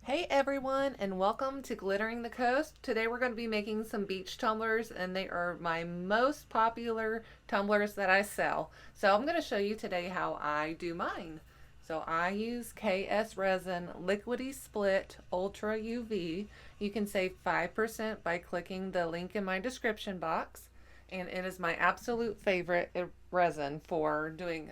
Hey everyone, and welcome to Glittering the Coast. Today we're going to be making some beach tumblers, and they are my most popular tumblers that I sell. So I'm going to show you today how I do mine. So I use KS Resin Liquidy Split Ultra UV. You can save 5% by clicking the link in my description box. And it is my absolute favorite resin for doing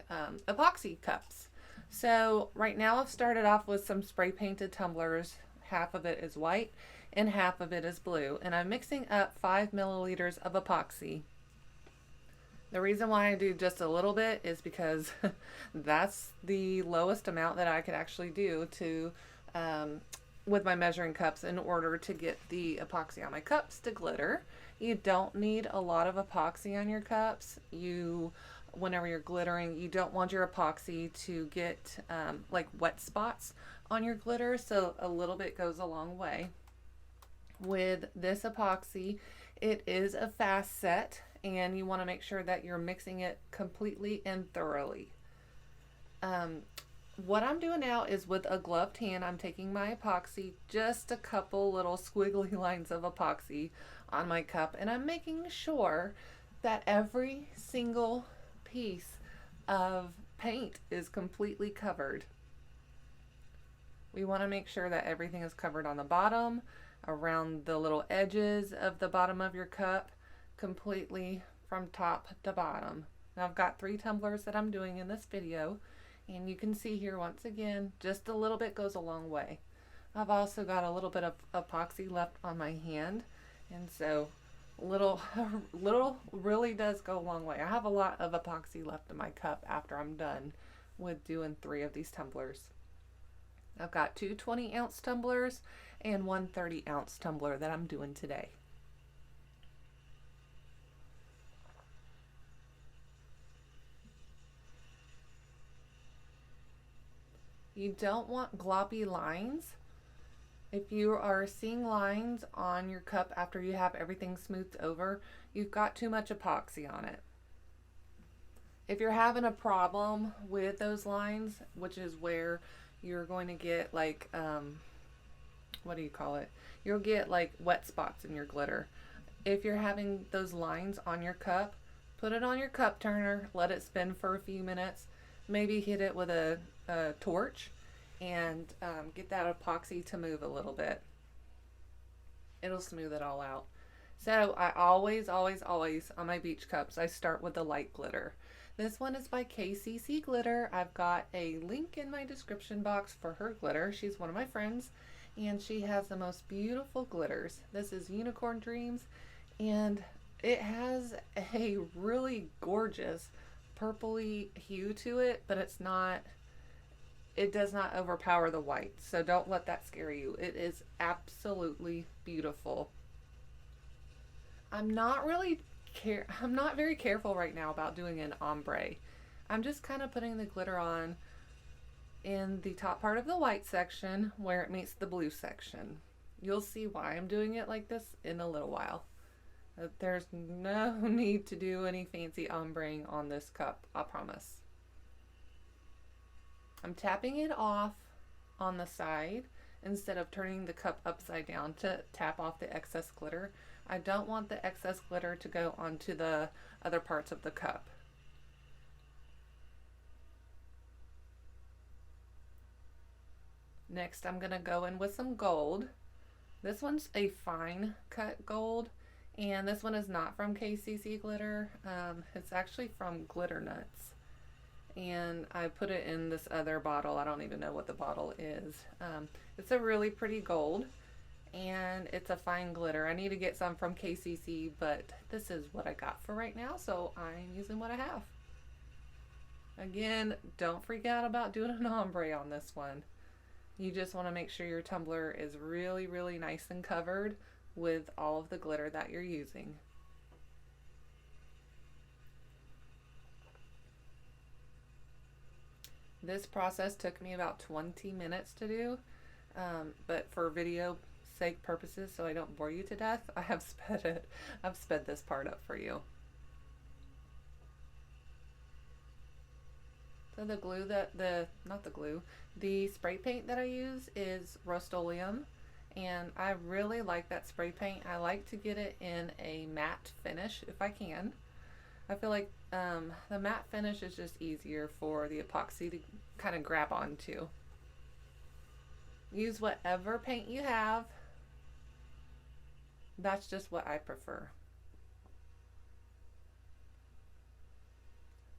epoxy cups. So right now I've started off with some spray painted tumblers. Half of it is white and half of it is blue. And I'm mixing up 5 milliliters of epoxy. The reason why I do just a little bit is because that's the lowest amount that I could actually do to with my measuring cups in order to get the epoxy on my cups to glitter. You don't need a lot of epoxy on your cups. Whenever you're glittering, you don't want your epoxy to get like wet spots on your glitter, so a little bit goes a long way. With this epoxy, it is a fast set, and you want to make sure that you're mixing it completely and thoroughly. What I'm doing now is with a gloved hand, I'm taking my epoxy, just a couple little squiggly lines of epoxy on my cup, and I'm making sure that every single piece of paint is completely covered. We want to make sure that everything is covered on the bottom, around the little edges of the bottom of your cup, completely from top to bottom. Now I've got 3 tumblers that I'm doing in this video, and you can see here once again, just a little bit goes a long way. I've also got a little bit of epoxy left on my hand, and so little really does go a long way. I have a lot of epoxy left in my cup after I'm done with doing 3 of these tumblers. I've got 2 20-ounce tumblers and 1 30-ounce tumbler that I'm doing today. You don't want gloppy lines. If you are seeing lines on your cup after you have everything smoothed over, you've got too much epoxy on it. If you're having a problem with those lines, which is where you're going to get like, what do you call it? You'll get like wet spots in your glitter. If you're having those lines on your cup, put it on your cup turner, let it spin for a few minutes, maybe hit it with a torch, and get that epoxy to move a little bit. It'll smooth it all out. So I always on my beach cups, I start with the light glitter. This one is by KCC Glitter. I've got a link in my description box for her glitter. She's one of my friends, and she has the most beautiful glitters. This is Unicorn Dreams, and it has a really gorgeous purpley hue to it, but it does not overpower the white, so don't let that scare you. It is absolutely beautiful. I'm not very careful right now about doing an ombre. I'm just kind of putting the glitter on in the top part of the white section where it meets the blue section. You'll see why I'm doing it like this in a little while. There's no need to do any fancy ombreing on this cup, I promise. I'm tapping it off on the side instead of turning the cup upside down to tap off the excess glitter. I don't want the excess glitter to go onto the other parts of the cup. Next, I'm going to go in with some gold. This one's a fine cut gold, and this one is not from KCC Glitter. It's actually from Glitter Nuts. And I put it in this other bottle. I don't even know what the bottle is. It's a really pretty gold, and it's a fine glitter. I need to get some from KCC, but this is what I got for right now, so I'm using what I have. Again, don't freak out about doing an ombre on this one. You just want to make sure your tumbler is really nice and covered with all of the glitter that you're using. This process took me about 20 minutes to do, but for video sake purposes, so I don't bore you to death, I've sped this part up for you. So the glue not the glue, the spray paint that I use is Rust-Oleum, and I really like that spray paint. I like to get it in a matte finish if I can. I feel like the matte finish is just easier for the epoxy to kind of grab onto. Use whatever paint you have. That's just what I prefer.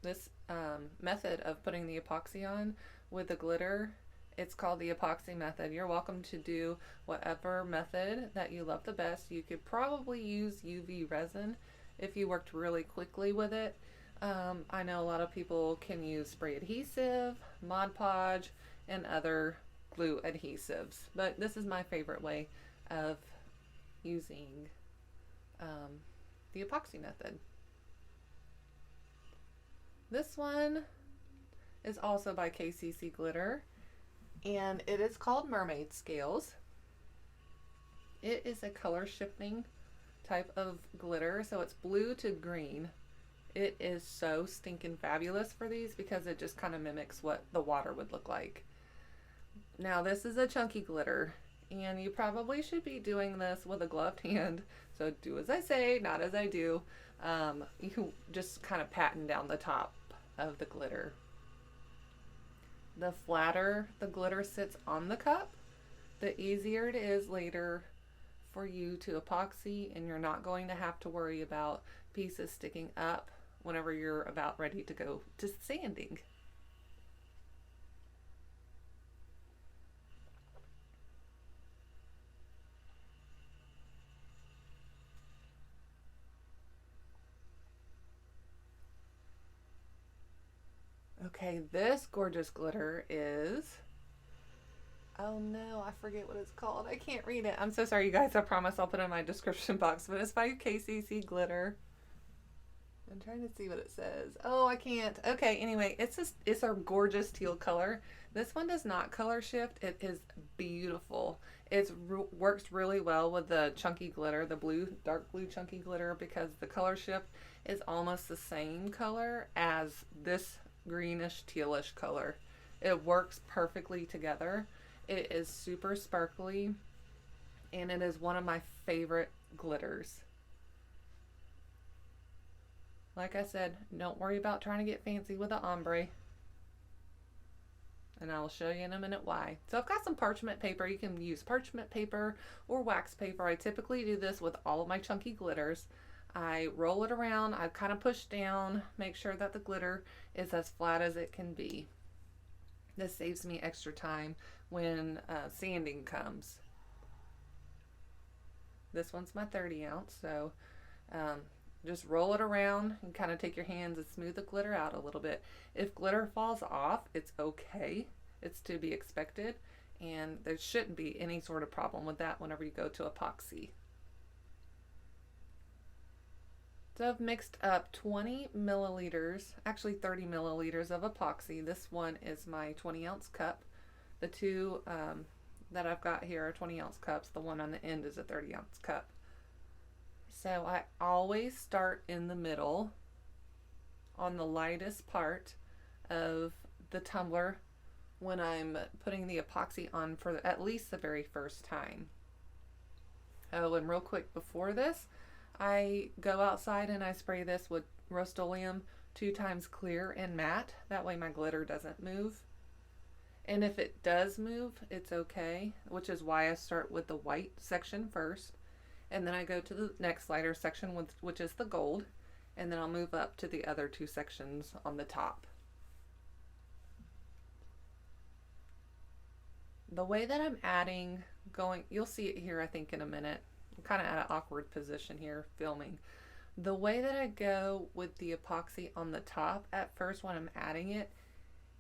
This method of putting the epoxy on with the glitter, it's called the epoxy method. You're welcome to do whatever method that you love the best. You could probably use UV resin if you worked really quickly with it. I know a lot of people can use spray adhesive, Mod Podge, and other glue adhesives, but this is my favorite way of using the epoxy method. This one is also by KCC Glitter, and it is called Mermaid Scales. It is a color shifting type of glitter, so it's blue to green. It is so stinking fabulous for these because it just kind of mimics what the water would look like. Now this is a chunky glitter, and you probably should be doing this with a gloved hand, so do as I say, not as I do. You just kind of patting down the top of the glitter. The flatter the glitter sits on the cup, the easier it is later for you to epoxy, and you're not going to have to worry about pieces sticking up whenever you're about ready to go to sanding. Okay, this gorgeous glitter is, oh no, I forget what it's called. I can't read it. I'm so sorry, you guys. I promise I'll put it in my description box, but it's by KCC Glitter. I'm trying to see what it says. Oh, I can't. Okay, anyway, it's a gorgeous teal color. This one does not color shift. It is beautiful. It works really well with the chunky glitter, the blue, dark blue chunky glitter, because the color shift is almost the same color as this greenish tealish color. It works perfectly together. It is super sparkly, and it is one of my favorite glitters. Like I said, don't worry about trying to get fancy with the ombre, and I will show you in a minute why. So I've got some parchment paper. You can use parchment paper or wax paper. I typically do this with all of my chunky glitters. I roll it around, I kind of push down, make sure that the glitter is as flat as it can be. This saves me extra time when sanding comes. This one's my 30 ounce, so just roll it around and kind of take your hands and smooth the glitter out a little bit. If glitter falls off, it's okay. It's to be expected, and there shouldn't be any sort of problem with that whenever you go to epoxy. So I've mixed up 20 milliliters, actually 30 milliliters of epoxy. This one is my 20 ounce cup. The two that I've got here are 20 ounce cups. The one on the end is a 30 ounce cup. So I always start in the middle on the lightest part of the tumbler when I'm putting the epoxy on for at least the very first time. Oh, and real quick before this, I go outside and I spray this with Rust-Oleum 2 times clear and matte. That way my glitter doesn't move. And if it does move, it's okay, which is why I start with the white section first. And then I go to the next lighter section, which is the gold. And then I'll move up to the other 2 sections on the top. The way that I'm adding, you'll see it here I think in a minute. I'm kind of at an awkward position here filming. The way that I go with the epoxy on the top at first when I'm adding it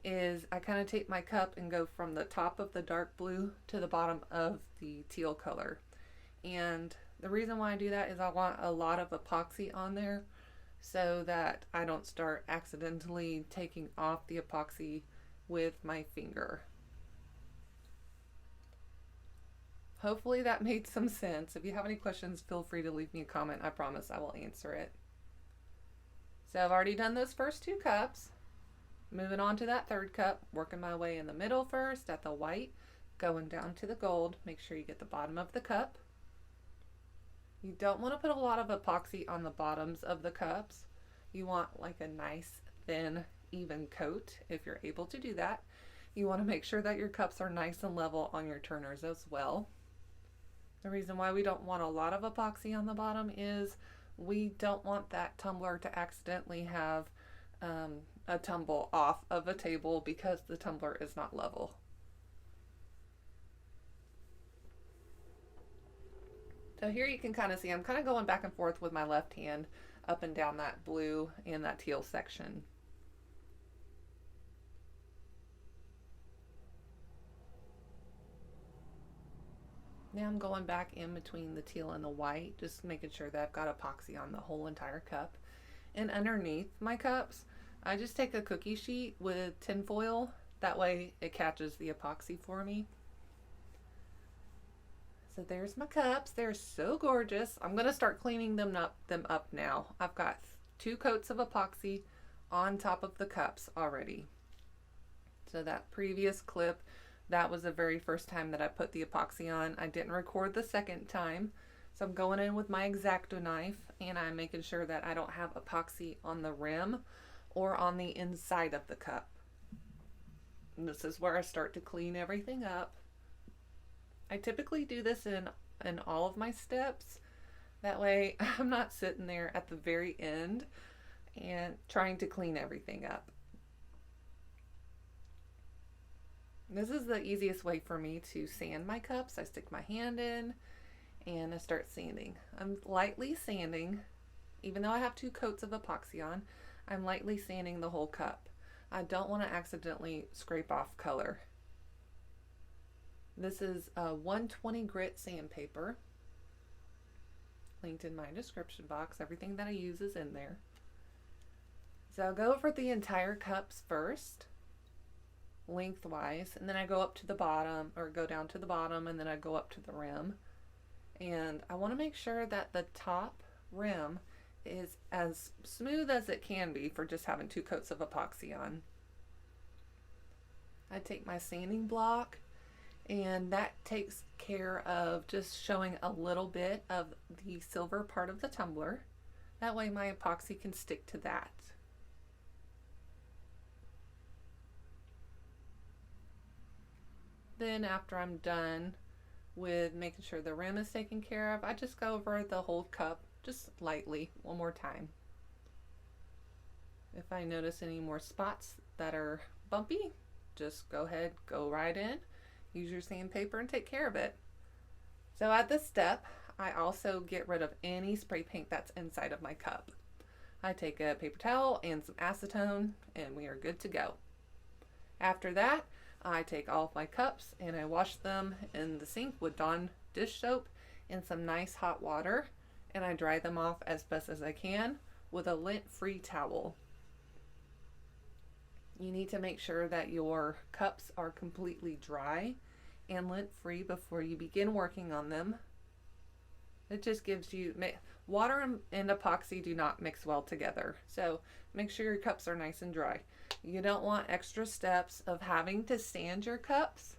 is I kind of take my cup and go from the top of the dark blue to the bottom of the teal color. And the reason why I do that is I want a lot of epoxy on there so that I don't start accidentally taking off the epoxy with my finger. Hopefully that made some sense. If you have any questions, feel free to leave me a comment. I promise I will answer it. So I've already done those first 2 cups. Moving on to that third cup, working my way in the middle first at the white, going down to the gold. Make sure you get the bottom of the cup. You don't want to put a lot of epoxy on the bottoms of the cups. You want like a nice, thin, even coat if you're able to do that. You want to make sure that your cups are nice and level on your turners as well. The reason why we don't want a lot of epoxy on the bottom is we don't want that tumbler to accidentally have a tumble off of a table because the tumbler is not level. So here you can kind of see I'm kind of going back and forth with my left hand up and down that blue and that teal section. Now I'm going back in between the teal and the white, just making sure that I've got epoxy on the whole entire cup. And underneath my cups, I just take a cookie sheet with tin foil. That way it catches the epoxy for me. So there's my cups. They're so gorgeous. I'm going to start cleaning them up now. I've got 2 coats of epoxy on top of the cups already. So that previous clip, that was the very first time that I put the epoxy on. I didn't record the second time. So I'm going in with my X-Acto knife and I'm making sure that I don't have epoxy on the rim or on the inside of the cup. And this is where I start to clean everything up. I typically do this in all of my steps. That way I'm not sitting there at the very end and trying to clean everything up. This is the easiest way for me to sand my cups. I stick my hand in and I start sanding. I'm lightly sanding, even though I have 2 coats of epoxy on, I'm lightly sanding the whole cup. I don't want to accidentally scrape off color. This is a 120 grit sandpaper, linked in my description box. Everything that I use is in there. So I'll go over the entire cups first, lengthwise, and then I go up to the bottom, or go down to the bottom, and then I go up to the rim. And I want to make sure that the top rim is as smooth as it can be for just having 2 coats of epoxy on. I take my sanding block and that takes care of just showing a little bit of the silver part of the tumbler. That way my epoxy can stick to that. Then after I'm done with making sure the rim is taken care of, I just go over the whole cup just lightly one more time. If I notice any more spots that are bumpy, just go ahead, go right in, use your sandpaper and take care of it. So at this step, I also get rid of any spray paint that's inside of my cup. I take a paper towel and some acetone and we are good to go. After that, I take all of my cups and I wash them in the sink with Dawn dish soap and some nice hot water, and I dry them off as best as I can with a lint-free towel. You need to make sure that your cups are completely dry and lint-free before you begin working on them. It just gives you, water and epoxy do not mix well together, so make sure your cups are nice and dry. You don't want extra steps of having to sand your cups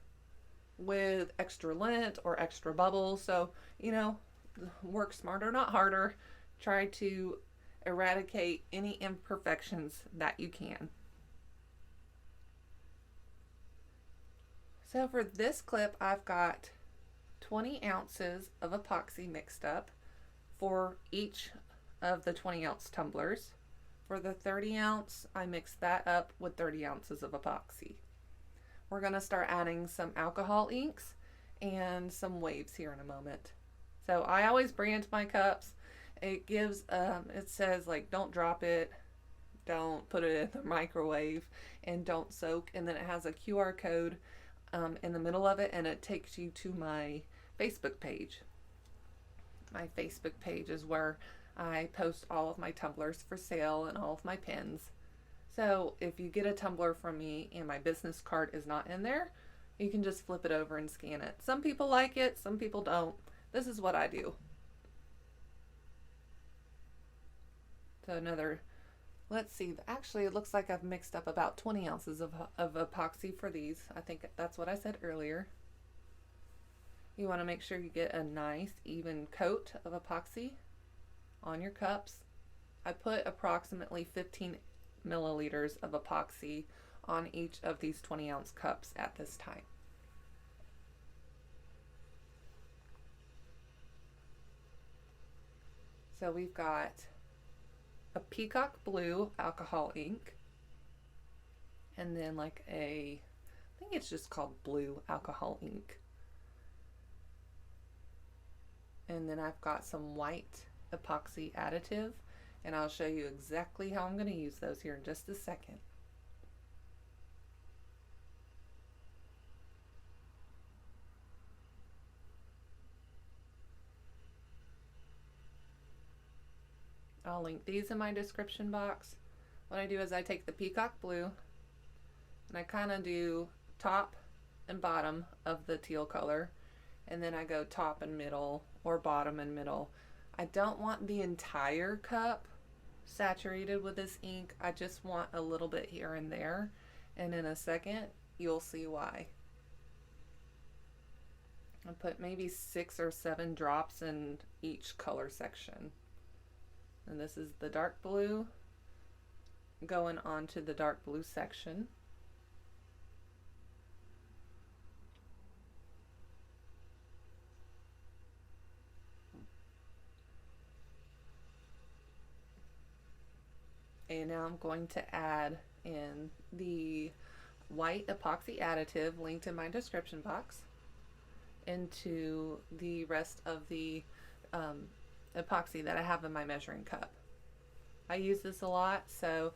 with extra lint or extra bubbles. So, you know, work smarter, not harder. Try to eradicate any imperfections that you can. So for this clip, I've got 20 ounces of epoxy mixed up for each of the 20 ounce tumblers. For the 30 ounce, I mixed that up with 30 ounces of epoxy. We're going to start adding some alcohol inks and some waves here in a moment. So I always brand my cups. It gives, it says like, don't drop it, don't put it in the microwave, and don't soak. And then it has a QR code in the middle of it, and it takes you to my Facebook page. My Facebook page is where I post all of my tumblers for sale and all of my pins. So if you get a tumbler from me and my business card is not in there, you can just flip it over and scan it. Some people like it, some people don't. This is what I do. So another Let's see, actually it looks like I've mixed up about 20 ounces of epoxy for these. I think that's what I said earlier. You want to make sure you get a nice even coat of epoxy on your cups. I put approximately 15 milliliters of epoxy on each of these 20-ounce cups at this time. So we've got a peacock blue alcohol ink, and then like I think it's just called blue alcohol ink. And then I've got some white epoxy additive, and I'll show you exactly how I'm going to use those here in just a second. I'll link these in my description box. What I do is I take the peacock blue and I kind of do top and bottom of the teal color, and then I go top and middle or bottom and middle. I don't want the entire cup saturated with this ink. I just want a little bit here and there, and in a second you'll see why. I put maybe 6 or 7 drops in each color section. And this is the dark blue going on to the dark blue section. And now I'm going to add in the white epoxy additive linked in my description box into the rest of the epoxy that I have in my measuring cup. I use this a lot, so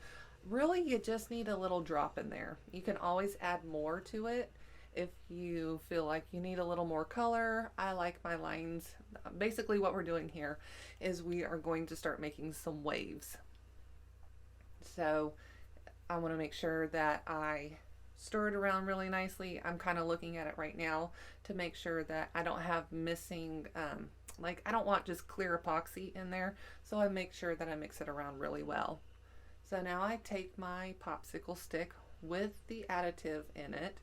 really you just need a little drop in there. You can always add more to it if you feel like you need a little more color. I like my lines. Basically what we're doing here is we are going to start making some waves. So I want to make sure that I stir it around really nicely. I'm kind of looking at it right now to make sure that I don't have missing like I don't want just clear epoxy in there, so I make sure that I mix it around really well. So now I take my popsicle stick with the additive in it,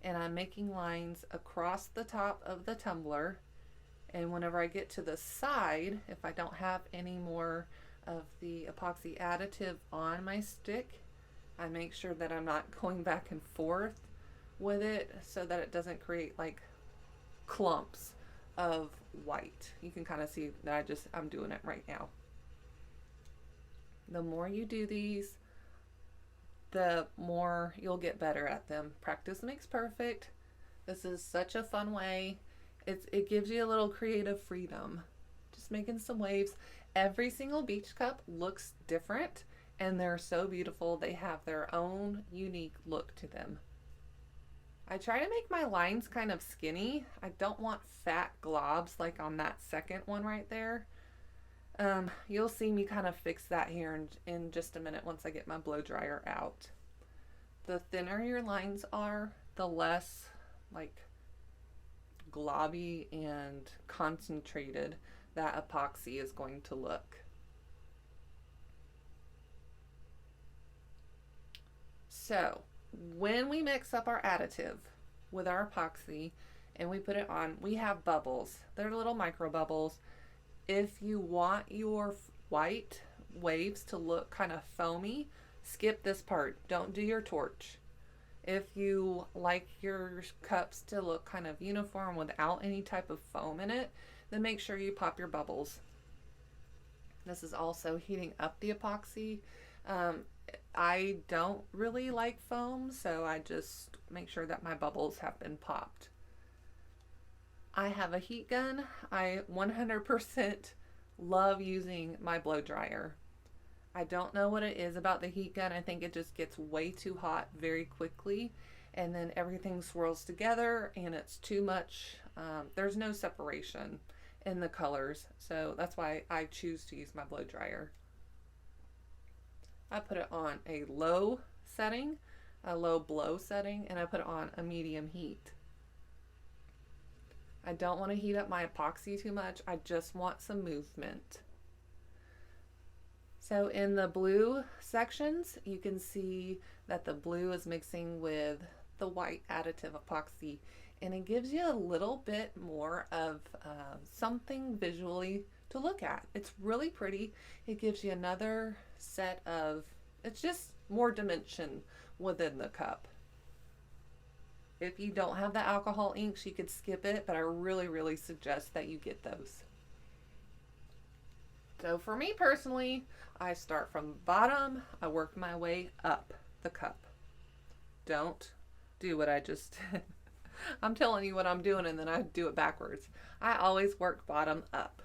and I'm making lines across the top of the tumbler, and whenever I get to the side, if I don't have any more of the epoxy additive on my stick, I make sure that I'm not going back and forth with it so that it doesn't create like clumps of white. You can kind of see that I'm doing it right now. The more you do these, the more you'll get better at them. Practice makes perfect. This is such a fun way. It gives you a little creative freedom. Just making some waves. Every single beach cup looks different, and they're so beautiful. They have their own unique look to them. I try to make my lines kind of skinny. I don't want fat globs like on that second one right there. You'll see me kind of fix that here in just a minute once I get my blow dryer out. The thinner your lines are, the less like globby and concentrated that epoxy is going to look. So when we mix up our additive with our epoxy and we put it on, we have bubbles. They're little micro bubbles. If you want your white waves to look kind of foamy, skip this part. Don't do your torch. If you like your cups to look kind of uniform without any type of foam in it, then make sure you pop your bubbles. This is also heating up the epoxy. I don't really like foam, so I just make sure that my bubbles have been popped. I have a heat gun. I 100% love using my blow dryer. I don't know what it is about the heat gun. I think it just gets way too hot very quickly, and then everything swirls together and it's too much. There's no separation in the colors, so that's why I choose to use my blow dryer. I put it on a low setting, a low blow setting, and I put it on a medium heat. I don't want to heat up my epoxy too much. I just want some movement. So in the blue sections, you can see that the blue is mixing with the white additive epoxy, and it gives you a little bit more of something visually to look at. It's really pretty. It gives you another set of, it's just more dimension within the cup. If you don't have the alcohol inks, you could skip it, but I really suggest that you get those. So for me personally, I start from the bottom, I work my way up the cup. Don't do what I just did. I'm telling you what I'm doing and then I do it backwards. I always work bottom up.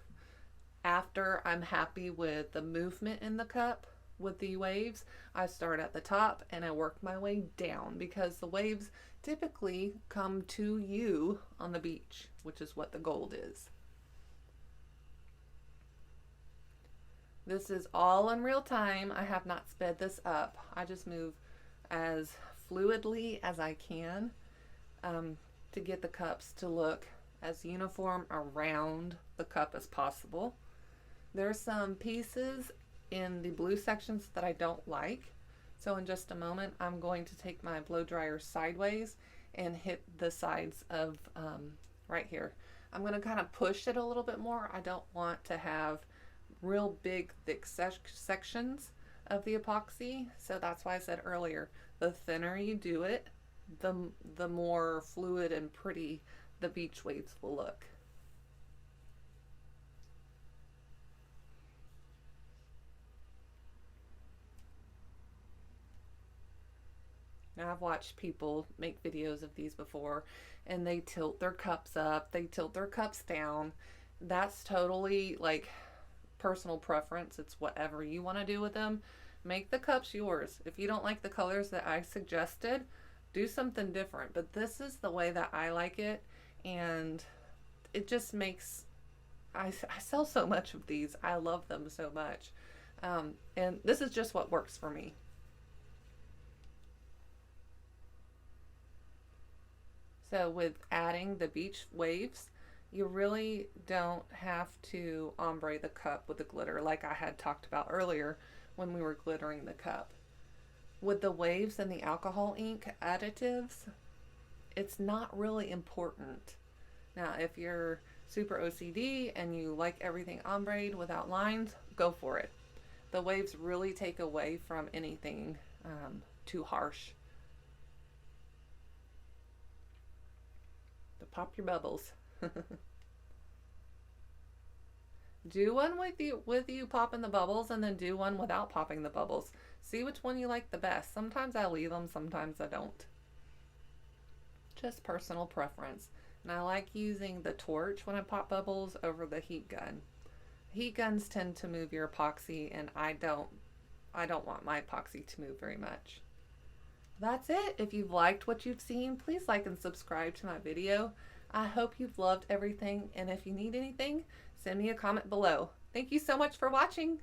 After I'm happy with the movement in the cup with the waves, I start at the top and I work my way down, because the waves typically come to you on the beach, which is what the gold is. This is all in real time. I have not sped this up. I just move as fluidly as I can to get the cups to look as uniform around the cup as possible. There's some pieces in the blue sections that I don't like. So in just a moment, I'm going to take my blow dryer sideways and hit the sides of right here. I'm going to kind of push it a little bit more. I don't want to have real big thick sections of the epoxy, so that's why I said earlier, the thinner you do it, the more fluid and pretty the beach waves will look. Now I've watched people make videos of these before and they tilt their cups up, they tilt their cups down. That's totally like personal preference. It's whatever you want to do with them. Make the cups yours. If you don't like the colors that I suggested, do something different, but this is the way that I like it, and it just makes, I sell so much of these. I love them so much, and this is just what works for me. So with adding the beach waves, you really don't have to ombre the cup with the glitter like I had talked about earlier when we were glittering the cup. With the waves and the alcohol ink additives, it's not really important. Now, if you're super OCD and you like everything ombreed without lines, go for it. The waves really take away from anything too harsh. To pop your bubbles. Do one with you popping the bubbles, and then do one without popping the bubbles. See which one you like the best. Sometimes I leave them, sometimes I don't. Just personal preference. And I like using the torch when I pop bubbles over the heat gun. Heat guns tend to move your epoxy, and I don't want my epoxy to move very much. That's it. If you've liked what you've seen, please like and subscribe to my video. I hope you've loved everything, and if you need anything, send me a comment below. Thank you so much for watching.